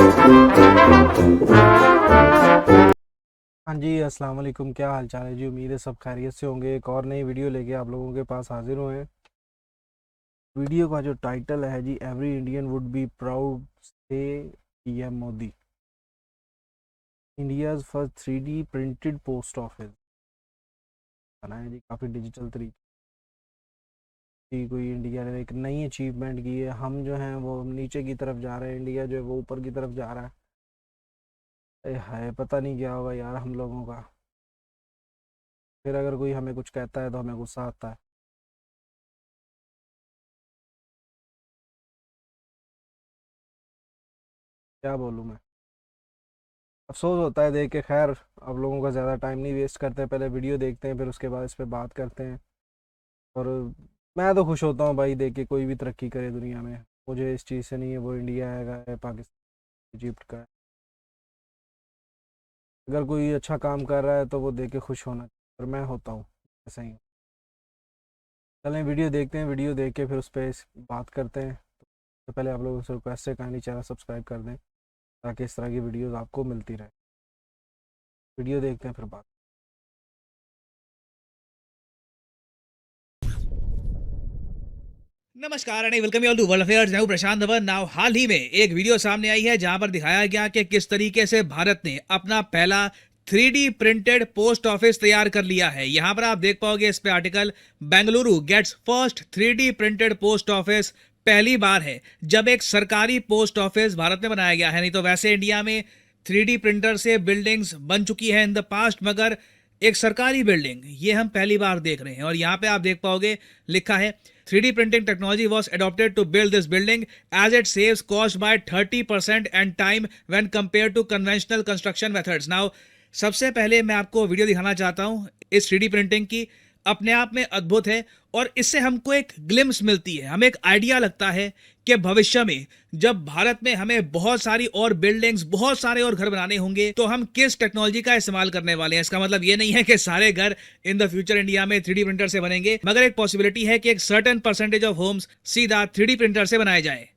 हाँ जी, अस्सलाम वालेकुम। क्या हाल चाल है जी? उम्मीद है सब खैरियत से होंगे। एक और नई वीडियो लेके आप लोगों के पास हाजिर हुए हैं। वीडियो का जो टाइटल है जी, every Indian would be proud से PM Modi, India's first 3D printed post office बना है जी। काफ़ी डिजिटल तरीके की कोई इंडिया ने एक नई अचीवमेंट की है। हम जो हैं वो नीचे की तरफ जा रहे हैं, इंडिया जो है वो ऊपर की तरफ जा रहा है। है पता नहीं क्या होगा यार हम लोगों का। फिर अगर कोई हमें कुछ कहता है तो हमें गुस्सा आता है। क्या बोलूँ मैं। अफसोस होता है देख के। खैर, अब लोगों का ज़्यादा टाइम नहीं वेस्ट करते, पहले वीडियो देखते हैं फिर उसके बाद इस पे बात करते हैं। और मैं तो खुश होता हूँ भाई देख के, कोई भी तरक्की करे दुनिया में। मुझे इस चीज़ से नहीं है वो इंडिया है पाकिस्तान इजिप्ट का है। अगर कोई अच्छा काम कर रहा है तो वो देख के खुश होना चाहिए, और मैं होता हूँ ऐसा ही। चलें वीडियो देखते हैं, वीडियो देख के फिर उस पर बात करते हैं। तो पहले आप लोगों से रिक्वेस्ट है, कहानी चैनल सब्सक्राइब कर दें ताकि इस तरह की वीडियोज़ आपको मिलती रहे। वीडियो देखते हैं फिर बात। नमस्कार and welcome you all to world affairs. मैं हूं प्रशांत धवन। नाउ हाल ही में एक वीडियो सामने आई है जहां पर दिखाया गया कि किस तरीके से भारत ने अपना पहला 3D प्रिंटेड पोस्ट ऑफिस तैयार कर लिया है। यहां पर आप देख पाओगे इस पे article, Bengaluru gets first 3D printed post office. पहली बार है जब एक सरकारी पोस्ट ऑफिस भारत में बनाया गया है। नहीं तो वैसे इंडिया में 3D प्रिंटर से बिल्डिंग्स बन चुकी है इन द पास्ट, मगर एक सरकारी बिल्डिंग ये हम पहली बार देख रहे हैं। और यहाँ पे आप देख पाओगे लिखा है 3D printing technology was adopted to build this building as it saves cost by 30% and time when compared to conventional construction methods. Now, सबसे पहले मैं आपको वीडियो दिखाना चाहता हूँ इस 3D प्रिंटिंग की। अपने आप में अद्भुत है और इससे हमको एक ग्लिम्स मिलती है, हमें एक आइडिया लगता है कि भविष्य में जब भारत में हमें बहुत सारी और बिल्डिंग्स, बहुत सारे और घर बनाने होंगे तो हम किस टेक्नोलॉजी का इस्तेमाल करने वाले हैं। इसका मतलब ये नहीं है कि सारे घर इन द फ्यूचर इंडिया में 3D प्रिंटर से बनेंगे, मगर एक पॉसिबिलिटी है कि एक सर्टेन परसेंटेज ऑफ होम्स सीधा 3D प्रिंटर से बनाए जाए।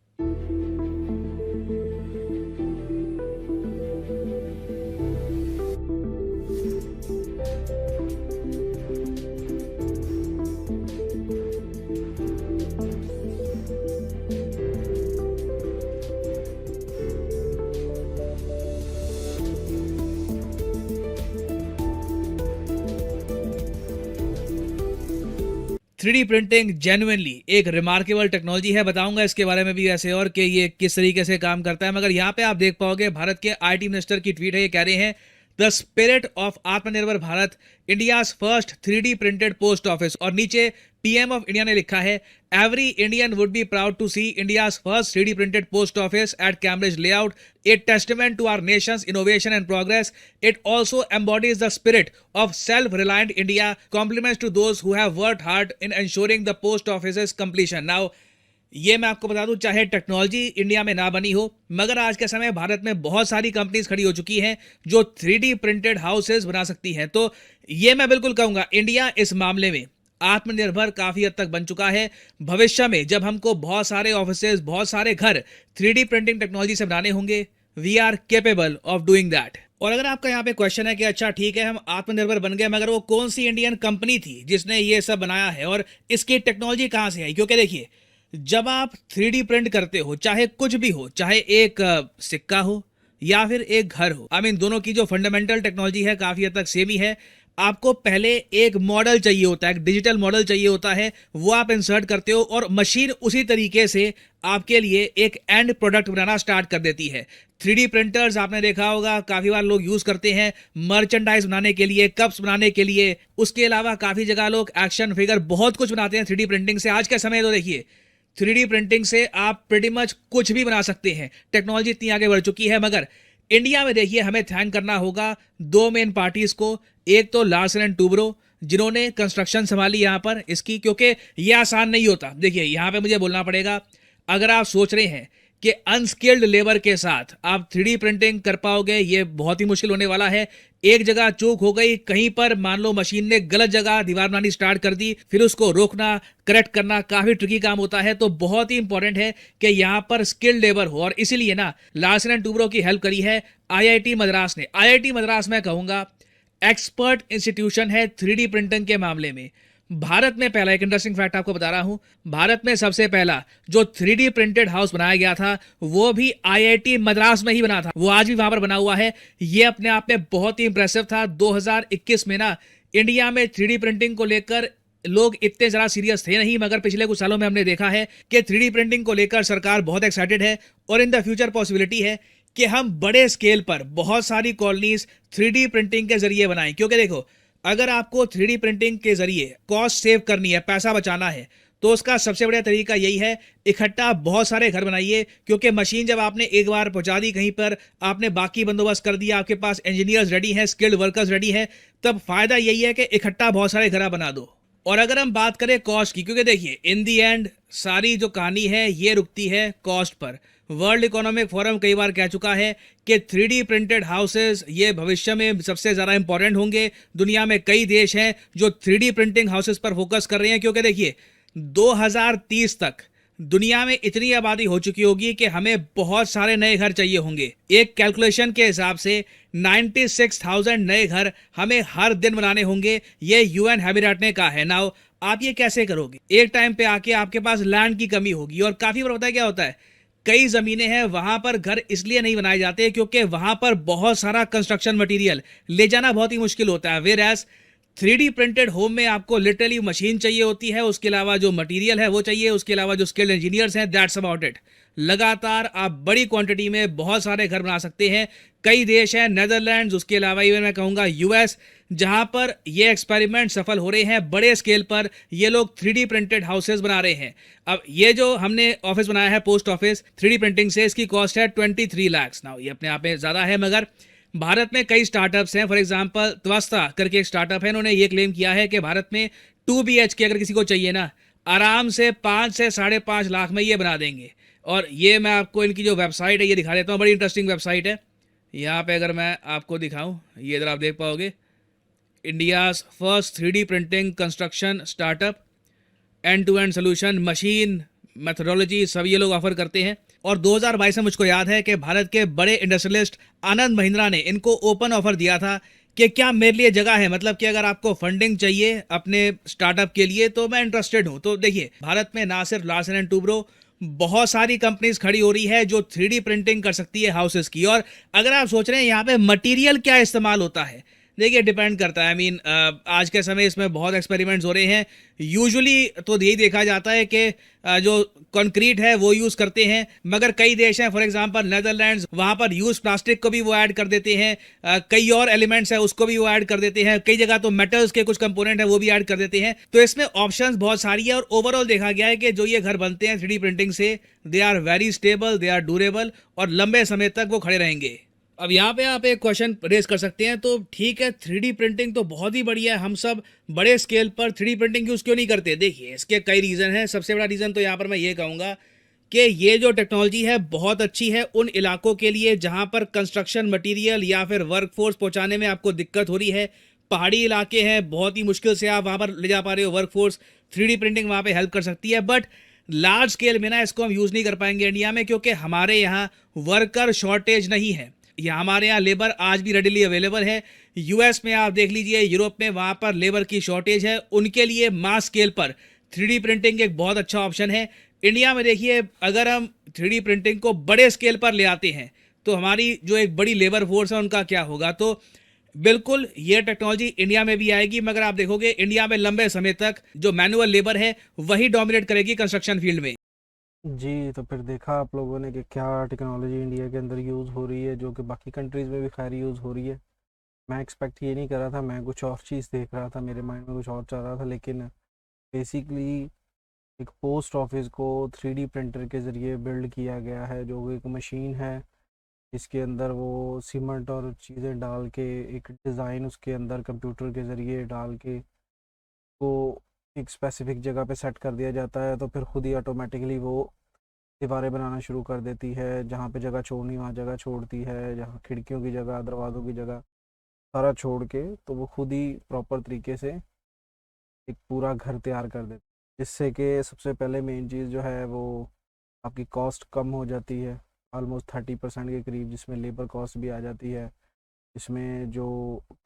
3D प्रिंटिंग जेन्युइनली एक रिमार्केबल टेक्नोलॉजी है। बताऊंगा इसके बारे में भी ऐसे और कि ये किस तरीके से काम करता है। मगर यहाँ पे आप देख पाओगे भारत के आईटी मिनिस्टर की ट्वीट है। ये कह रहे हैं द स्पिरिट ऑफ आत्मनिर्भर Bharat, India's first 3D printed post office. और नीचे पीएम ऑफ इंडिया ने लिखा है every Indian would be proud to see India's first 3D printed post office at Cambridge layout, a testament to our nation's innovation and progress. It also embodies the spirit of self-reliant India, compliments to those who have worked hard in ensuring the post office's completion. Now, ये मैं आपको बता दूं, चाहे technology India में ना बनी हो, मगर आज के समय भारत में बहुत सारी कंपनीज खड़ी हो चुकी हैं जो 3D प्रिंटेड हाउसेज बना सकती हैं। तो ये मैं बिल्कुल कहूंगा इंडिया इस मामले में आत्मनिर्भर काफी हद तक बन चुका है। भविष्य में जब हमको बहुत सारे ऑफिसेज, बहुत सारे घर 3D प्रिंटिंग टेक्नोलॉजी से बनाने होंगे, we are capable of doing that. और अगर आपका यहाँ पे क्वेश्चन है कि अच्छा ठीक है हम आत्मनिर्भर बन गए, मगर वो कौन सी इंडियन कंपनी थी जिसने ये सब बनाया है और इसकी टेक्नोलॉजी कहाँ से आई? क्योंकि देखिए, जब आप 3D प्रिंट करते हो, चाहे कुछ भी हो, चाहे एक सिक्का हो या फिर एक घर हो, आई मीन दोनों की जो फंडामेंटल टेक्नोलॉजी है काफी हद तक सेम ही है। आपको पहले एक मॉडल चाहिए होता है, एक डिजिटल मॉडल चाहिए होता है, वो आप इंसर्ट करते हो और मशीन उसी तरीके से आपके लिए एक एंड प्रोडक्ट बनाना स्टार्ट कर देती है। 3D प्रिंटर्स आपने देखा होगा काफी बार लोग यूज करते हैं मर्चेंडाइज बनाने के लिए, कप्स बनाने के लिए। उसके अलावा काफी जगह लोग एक्शन फिगर बहुत कुछ बनाते हैं 3D प्रिंटिंग से। आज के समय तो देखिए 3D प्रिंटिंग से आप प्रीटी मच कुछ भी बना सकते हैं, टेक्नोलॉजी इतनी आगे बढ़ चुकी है। मगर इंडिया में देखिए हमें थैंक करना होगा दो मेन पार्टीज को। एक तो लार्सन एंड टूब्रो जिन्होंने कंस्ट्रक्शन संभाली यहाँ पर इसकी, क्योंकि ये आसान नहीं होता। देखिए यहाँ पे मुझे बोलना पड़ेगा, अगर आप सोच रहे हैं कि अनस्किल्ड लेबर के साथ आप 3D प्रिंटिंग कर पाओगे, ये बहुत ही मुश्किल होने वाला है। एक जगह चूक हो गई, कहीं पर मान लो मशीन ने गलत जगह दीवार बनानी स्टार्ट कर दी, फिर उसको रोकना, करेक्ट करना काफी ट्रिकी काम होता है। तो बहुत ही इंपॉर्टेंट है कि यहाँ पर स्किल्ड लेबर हो, और इसीलिए ना लार्सन एंड टूब्रो की हेल्प करी है आईआईटी मद्रास ने। आईआईटी मद्रास मैं कहूंगा एक्सपर्ट इंस्टीट्यूशन है 3D प्रिंटिंग के मामले में। भारत में पहला, एक इंटरेस्टिंग फैक्ट आपको बता रहा हूं, भारत में सबसे पहला जो 3D प्रिंटेड हाउस बनाया गया था वो भी आईआईटी मद्रास में ही बना था। वो आज भी वहां पर बना हुआ है। ये अपने आप में बहुत ही इंप्रेसिव था। 2021 में ना इंडिया में 3D प्रिंटिंग को लेकर लोग इतने ज़्यादा सीरियस थे नहीं, मगर पिछले कुछ सालों में हमने देखा है कि 3D प्रिंटिंग को लेकर सरकार बहुत एक्साइटेड है, और इन द फ्यूचर पॉसिबिलिटी है कि हम बड़े स्केल पर बहुत सारी कॉलोनीज 3D प्रिंटिंग के जरिए बनाएं। क्योंकि देखो, अगर आपको 3D प्रिंटिंग के जरिए कॉस्ट सेव करनी है, पैसा बचाना है, तो उसका सबसे बढ़िया तरीका यही है, इकट्ठा बहुत सारे घर बनाइए। क्योंकि मशीन जब आपने एक बार पहुंचा दी कहीं पर, आपने बाकी बंदोबस्त कर दिया, आपके पास इंजीनियर्स रेडी हैं, स्किल्ड वर्कर्स रेडी हैं, तब फायदा यही है कि इकट्ठा बहुत सारे घर बना दो। और अगर हम बात करें कॉस्ट की, क्योंकि देखिए इन दी एंड सारी जो कहानी है ये रुकती है cost per. World economic forum कई बार कह चुका है कि 3D प्रिंटेड हाउसेस ये भविष्य में सबसे ज़्यादा इंपॉर्टेंट होंगे। दुनिया में कई देश हैं जो 3D प्रिंटिंग हाउसेस पर फोकस कर रहे हैं, क्योंकि देखिए 2030 तक दुनिया में इतनी आबादी हो चुकी होगी कि हमें बहुत सारे नए घर चाहिए होंगे। एक कैलकुलेशन के हिसाब से 96,000 नए घर हमें हर दिन बनाने होंगे, ये यूएन हैबिटेट ने कहा है। नाउ आप ये कैसे करोगे? एक टाइम पे आके आपके पास लैंड की कमी होगी, और काफ़ी बार पता है क्या होता है, कई ज़मीनें हैं वहाँ पर घर इसलिए नहीं बनाए जाते क्योंकि वहाँ पर बहुत सारा कंस्ट्रक्शन मटेरियल ले जाना बहुत ही मुश्किल होता है। Where as 3D printed home में आपको लिटरली मशीन चाहिए होती है, उसके अलावा जो मटेरियल है वो चाहिए, उसके अलावा जो स्किल्ड इंजीनियर्स हैं, दैट्स अबाउट इट। लगातार आप बड़ी क्वांटिटी में बहुत सारे घर बना सकते हैं। कई देश हैं, नेदरलैंड्स, उसके अलावा इवन मैं कहूँगा यूएस, जहाँ पर ये एक्सपेरिमेंट सफल हो रहे हैं। बड़े स्केल पर ये लोग 3D प्रिंटेड हाउसेज बना रहे हैं। अब ये जो हमने ऑफिस बनाया है पोस्ट ऑफिस 3D प्रिंटिंग से, इसकी कॉस्ट है 23 लाख। नाउ ये अपने आप में ज़्यादा है, मगर भारत में कई स्टार्टअप्स हैं। फॉर एग्जांपल त्वस्ता करके एक स्टार्टअप है, इन्होंने ये क्लेम किया है कि भारत में 2 BHK अगर किसी को चाहिए ना, आराम से 5 से 5.5 लाख में ये बना देंगे। और ये मैं आपको इनकी जो वेबसाइट है ये दिखा देता हूँ, बड़ी इंटरेस्टिंग वेबसाइट है। यहाँ पे अगर मैं आपको दिखाऊँ, ये इधर आप देख पाओगे, India's first 3D printing construction startup, end to end solution, machine, methodology सब ये लोग ऑफर करते हैं। और 2022 में मुझको याद है कि भारत के बड़े इंडस्ट्रियलिस्ट आनंद महिंद्रा ने इनको ओपन ऑफर दिया था कि क्या मेरे लिए जगह है, मतलब कि अगर आपको फंडिंग चाहिए अपने स्टार्टअप के लिए तो मैं इंटरेस्टेड हूँ। तो देखिए भारत में ना सिर्फ लार्सन एंड टूब्रो, बहुत सारी कंपनीज खड़ी हो रही है जो 3D प्रिंटिंग कर सकती है हाउसेस की। और अगर आप सोच रहे हैं यहाँ पे मटेरियल क्या इस्तेमाल होता है, देखिए डिपेंड करता है। आज के समय इसमें बहुत एक्सपेरिमेंट्स हो रहे हैं। यूजुअली तो यही देखा जाता है कि जो कंक्रीट है वो यूज़ करते हैं, मगर कई देश हैं, फॉर एग्जांपल नेदरलैंड्स, वहाँ पर यूज प्लास्टिक को भी वो ऐड कर देते हैं। कई और एलिमेंट्स हैं उसको भी वो ऐड कर देते हैं। कई जगह तो मेटल्स के कुछ कंपोनेंट है वो भी ऐड कर देते हैं। तो इसमें ऑप्शंस बहुत सारी है, और ओवरऑल देखा गया है कि जो ये घर बनते हैं 3D प्रिंटिंग से, they are very stable, they are durable, और लंबे समय तक वो खड़े रहेंगे। अब यहाँ पे आप एक क्वेश्चन रेज कर सकते हैं, तो ठीक है 3D प्रिंटिंग तो बहुत ही बढ़िया है, हम सब बड़े स्केल पर 3D प्रिंटिंग यूज़ क्यों नहीं करते? देखिए इसके कई रीज़न हैं। सबसे बड़ा रीज़न तो यहाँ पर मैं ये कहूँगा कि ये जो टेक्नोलॉजी है बहुत अच्छी है उन इलाकों के लिए जहाँ पर कंस्ट्रक्शन मटेरियल या फिर वर्कफोर्स पहुँचाने में आपको दिक्कत हो रही है। पहाड़ी इलाके हैं, बहुत ही मुश्किल से आप वहाँ पर ले जा पा रहे हो वर्कफोर्स, 3D प्रिंटिंग वहाँ पर हेल्प कर सकती है। बट लार्ज स्केल में ना इसको हम यूज़ नहीं कर पाएंगे इंडिया में, क्योंकि हमारे यहाँ वर्कर शॉर्टेज नहीं है। यहाँ हमारे यहाँ लेबर आज भी रेडिली अवेलेबल है। यूएस में आप देख लीजिए, यूरोप में, वहाँ पर लेबर की शॉर्टेज है। उनके लिए मास स्केल पर 3D प्रिंटिंग एक बहुत अच्छा ऑप्शन है। इंडिया में देखिए अगर हम 3D प्रिंटिंग को बड़े स्केल पर ले आते हैं तो हमारी जो एक बड़ी लेबर फोर्स है उनका क्या होगा? तो बिल्कुल ये टेक्नोलॉजी इंडिया में भी आएगी, मगर आप देखोगे इंडिया में लंबे समय तक जो मैनुअल लेबर है वही डोमिनेट करेगी कंस्ट्रक्शन फील्ड में। जी, तो फिर देखा आप लोगों ने कि क्या टेक्नोलॉजी इंडिया के अंदर यूज़ हो रही है, जो कि बाकी कंट्रीज़ में भी खैर यूज़ हो रही है। मैं एक्सपेक्ट ये नहीं कर रहा था, मैं कुछ और चीज़ देख रहा था, मेरे माइंड में कुछ और चल रहा था। लेकिन बेसिकली एक पोस्ट ऑफिस को 3D प्रिंटर के ज़रिए बिल्ड किया गया है, जो एक मशीन है इसके अंदर वो सीमेंट और चीज़ें डाल के एक डिज़ाइन उसके अंदर कंप्यूटर के ज़रिए डाल के वो एक स्पेसिफिक जगह पे सेट कर दिया जाता है, तो फिर खुद ही ऑटोमेटिकली वो दीवारें बनाना शुरू कर देती है, जहाँ पे जगह छोड़नी वहाँ जगह छोड़ती है, जहाँ खिड़कियों की जगह, दरवाज़ों की जगह सारा छोड़ के तो वो खुद ही प्रॉपर तरीके से एक पूरा घर तैयार कर देती है, जिससे कि सबसे पहले मेन चीज़ जो है वो आपकी कॉस्ट कम हो जाती है, ऑलमोस्ट 30% के करीब, जिसमें लेबर कॉस्ट भी आ जाती है, इसमें जो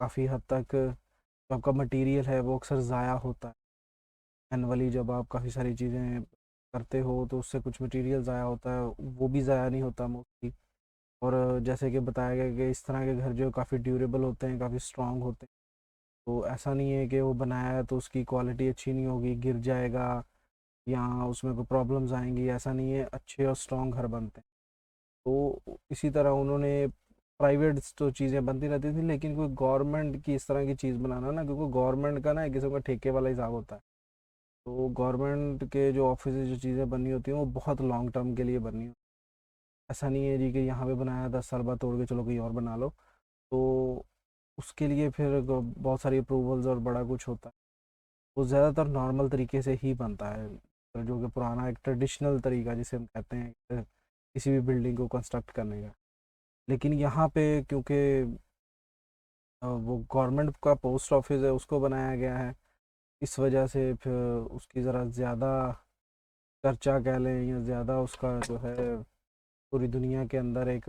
काफ़ी हद तक जो आपका मटेरियल है वो अक्सर ज़ाया होता है। एनुअली जब आप काफ़ी सारी चीज़ें करते हो तो उससे कुछ मटेरियल ज़ाया होता है, वो भी ज़ाया नहीं होता मोस्टली। और जैसे कि बताया गया कि इस तरह के घर जो काफ़ी ड्यूरेबल होते हैं, काफ़ी स्ट्रॉन्ग होते हैं, तो ऐसा नहीं है कि वो बनाया है तो उसकी क्वालिटी अच्छी नहीं होगी, गिर जाएगा या उसमें कोई प्रॉब्लम्स आएंगी, ऐसा नहीं है, अच्छे और स्ट्रॉन्ग घर बनते हैं। तो इसी तरह उन्होंने प्राइवेट तो चीज़ें बनती रहती थी, लेकिन कोई गवर्नमेंट की इस तरह की चीज़ बनाना ना, क्योंकि गवर्नमेंट का ना एक किस्म का ठेके वाला हिसाब होता है। तो गवर्नमेंट के जो ऑफिस जो चीज़ें बननी होती हैं वो बहुत लॉन्ग टर्म के लिए बननी होती है। ऐसा नहीं है जी कि यहाँ पे बनाया 10 साल बाद तोड़ के चलो कहीं और बना लो। तो उसके लिए फिर बहुत सारी अप्रूवल्स और बड़ा कुछ होता है। वो ज़्यादातर नॉर्मल तरीके से ही बनता है, तो जो कि पुराना एक ट्रेडिशनल तरीका जिसे हम कहते हैं किसी भी बिल्डिंग को कंस्ट्रक्ट करने का। लेकिन यहाँ पे क्योंकि वो गवर्नमेंट का पोस्ट ऑफिस है उसको बनाया गया है, इस वजह से फिर उसकी ज़रा ज़्यादा चर्चा कह लें या ज़्यादा उसका जो है पूरी दुनिया के अंदर एक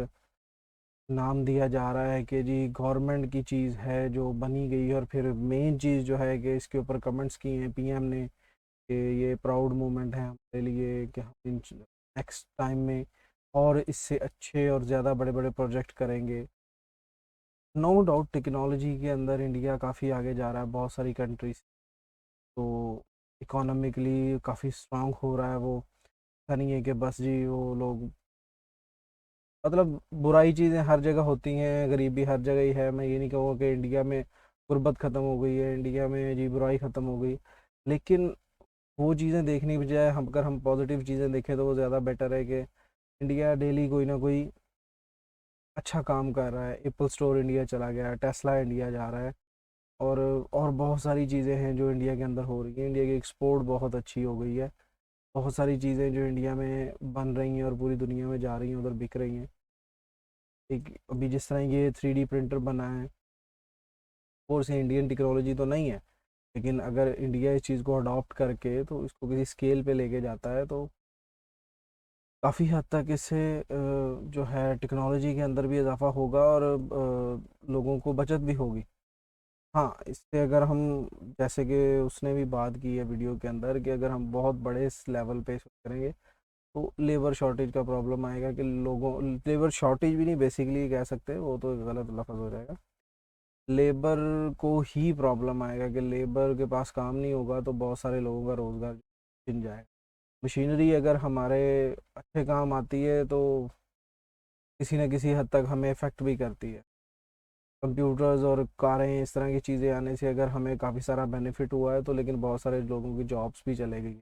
नाम दिया जा रहा है कि जी गवर्नमेंट की चीज़ है जो बनी गई है। और फिर मेन चीज़ जो है कि इसके ऊपर कमेंट्स किए हैं पीएम ने कि ये प्राउड मोमेंट है हमारे लिए कि हम इन नेक्स्ट टाइम में और इससे अच्छे और ज़्यादा बड़े बड़े प्रोजेक्ट करेंगे। नो डाउट टेक्नोलॉजी के अंदर इंडिया काफ़ी आगे जा रहा है बहुत सारी कंट्रीज, तो इकोनॉमिकली काफ़ी स्ट्रांग हो रहा है वो। ऐसा नहीं है कि बस जी वो लोग, मतलब बुराई चीज़ें हर जगह होती हैं, गरीबी हर जगह ही है। मैं ये नहीं कहूँगा कि इंडिया में गुर्बत ख़त्म हो गई है, इंडिया में जी बुराई ख़त्म हो गई, लेकिन वो चीज़ें देखने की बजाय हम अगर हम पॉजिटिव चीज़ें देखें तो वो ज़्यादा बेटर है कि इंडिया डेली कोई ना कोई अच्छा काम कर रहा है। एप्पल स्टोर इंडिया चला गया है, टेस्ला इंडिया जा रहा है, और बहुत सारी चीज़ें हैं जो इंडिया के अंदर हो रही हैं। इंडिया की एक्सपोर्ट बहुत अच्छी हो गई है, बहुत सारी चीज़ें जो इंडिया में बन रही हैं और पूरी दुनिया में जा रही हैं, उधर बिक रही हैं। एक अभी जिस तरह ये 3D प्रिंटर बना है, और से इंडियन टेक्नोलॉजी तो नहीं है, लेकिन अगर इंडिया इस चीज़ को अडॉप्ट करके तो इसको किसी स्केल पे लेके जाता है तो काफ़ी हद तक इससे जो है टेक्नोलॉजी के अंदर भी इजाफा होगा और लोगों को बचत भी होगी। हाँ, इससे अगर हम, जैसे कि उसने भी बात की है वीडियो के अंदर, कि अगर हम बहुत बड़े इस लेवल पे करेंगे तो लेबर शॉर्टेज का प्रॉब्लम आएगा कि लोगों, लेबर शॉर्टेज भी नहीं बेसिकली कह सकते, वो तो गलत लफ्ज़ हो जाएगा। लेबर को ही प्रॉब्लम आएगा कि लेबर के पास काम नहीं होगा तो बहुत सारे लोगों का रोज़गार छिन जाएगा। मशीनरी अगर हमारे अच्छे काम आती है तो किसी न किसी हद तक हमें इफ़ेक्ट भी करती है। कंप्यूटर्स और कारें इस तरह की चीज़ें आने से अगर हमें काफ़ी सारा बेनिफिट हुआ है तो, लेकिन बहुत सारे लोगों की जॉब्स भी चले गई।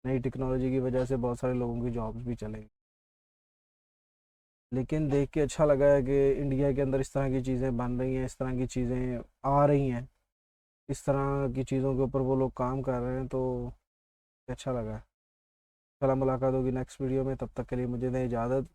नई टेक्नोलॉजी की वजह से बहुत सारे लोगों की जॉब्स भी चले गई। लेकिन देख के अच्छा लगा है कि इंडिया के अंदर इस तरह की चीज़ें बन रही हैं, इस तरह की चीज़ें आ रही हैं, इस तरह की चीज़ों के ऊपर वो लोग काम कर रहे हैं, तो अच्छा लगा। चला मुलाकात होगी नेक्स्ट वीडियो में, तब तक के लिए मुझे दें इजाज़त।